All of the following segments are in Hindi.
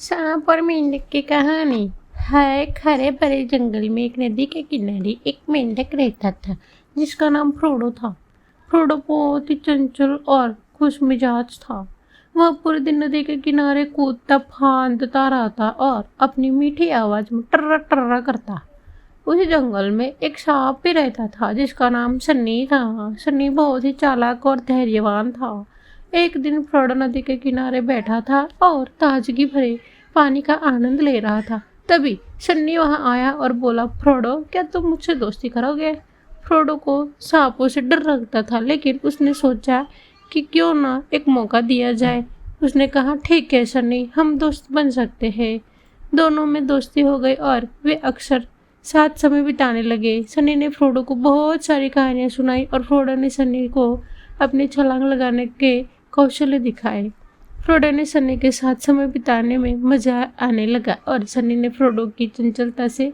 सांप और मेंढक की कहानी। है एक हरे भरे जंगल में एक नदी के किनारे एक मेंढक रहता था जिसका नाम फ्रोडो था। फ्रोडो बहुत ही चंचल और खुश मिजाज था। वह पूरे दिन नदी के किनारे कूदता फांदता रहता और अपनी मीठी आवाज में टर्रा टर्रा करता। उसी जंगल में एक सांप भी रहता था जिसका नाम सन्नी था। सन्नी बहुत ही चालाक और धैर्यवान था। एक दिन फ्रोडो नदी के किनारे बैठा था और ताजगी भरे पानी का आनंद ले रहा था। तभी सन्नी वहां आया और बोला, फ्रोडो क्या तुम मुझसे दोस्ती करोगे? फ्रोडो को सांपों से डर लगता था, लेकिन उसने सोचा कि क्यों ना एक मौका दिया जाए। उसने कहा, ठीक है सन्नी, हम दोस्त बन सकते हैं। दोनों में दोस्ती हो गई और वे अक्सर साथ समय बिताने लगे। सन्नी ने फ्रोडो को बहुत सारी कहानियां सुनाई और फ्रोडो ने सन्नी को अपनी छलांग लगाने के कौशल्य दिखाए। फ्रोडो ने सन्नी के साथ समय बिताने में मजा आने लगा और सन्नी ने फ्रोडो की चंचलता से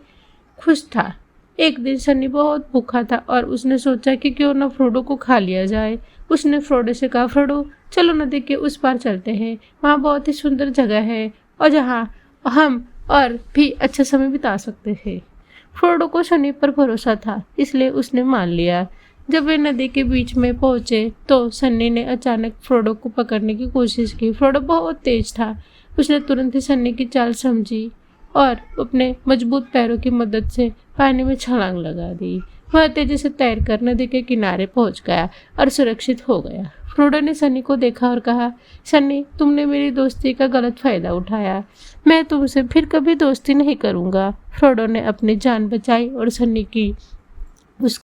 खुश था। एक दिन सन्नी बहुत भूखा था और उसने सोचा कि क्यों न फ्रोडो को खा लिया जाए। उसने फ्रोडो से कहा, फ्रोडो चलो नदी के उस पार चलते हैं, वहाँ बहुत ही सुंदर जगह है और जहाँ हम और भी अच्छा समय बिता सकते हैं। फ्रोडो को सन्नी पर भरोसा था, इसलिए उसने मान लिया। जब वे नदी के बीच में पहुंचे तो सन्नी ने अचानक फ्रोडो को पकड़ने की कोशिश की। फ्रोडो बहुत तेज था। उसने तुरंत ही सन्नी की चाल समझी और अपने मजबूत पैरों की मदद से पानी में छलांग लगा दी। वह तेजी से तैरकर नदी के किनारे पहुंच गया और सुरक्षित हो गया। फ्रोडो ने सन्नी को देखा और कहा, सन्नी तुमने मेरी दोस्ती का गलत फायदा उठाया। मैं तुमसे फिर कभी दोस्ती नहीं करूंगा। फ्रोडो ने अपनी जान बचाई और सन्नी की उस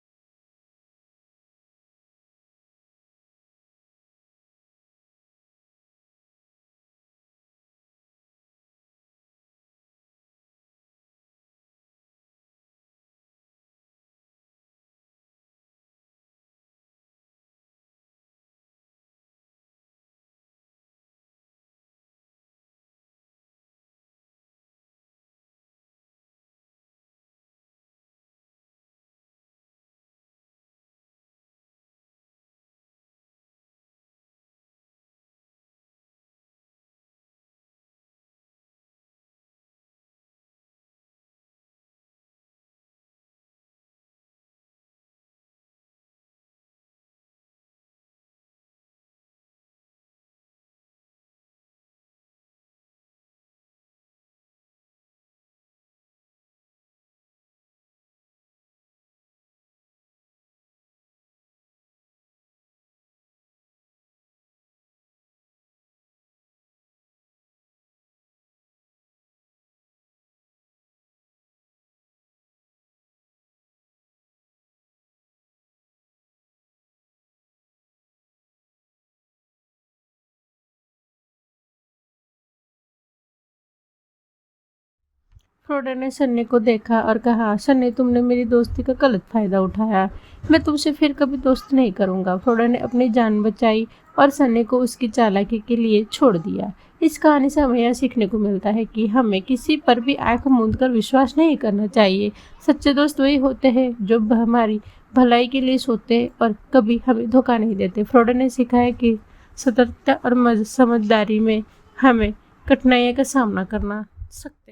फ्रोडो ने सन्नी को देखा और कहा, सन्नी तुमने मेरी दोस्ती का गलत फायदा उठाया। मैं तुमसे फिर कभी दोस्ती नहीं करूंगा। फ्रोडो ने अपनी जान बचाई और सन्नी को उसकी चालाकी के लिए छोड़ दिया। इस कहानी से हमें यह सीखने को मिलता है कि हमें किसी पर भी आंख मूंद कर विश्वास नहीं करना चाहिए। सच्चे दोस्त वही होते हैं जो हमारी भलाई के लिए सोते हैं और कभी हमें धोखा नहीं देते। फ्रोडो ने सीखा है कि सतर्कता और समझदारी में हमें कठिनाइयों का सामना करना सकते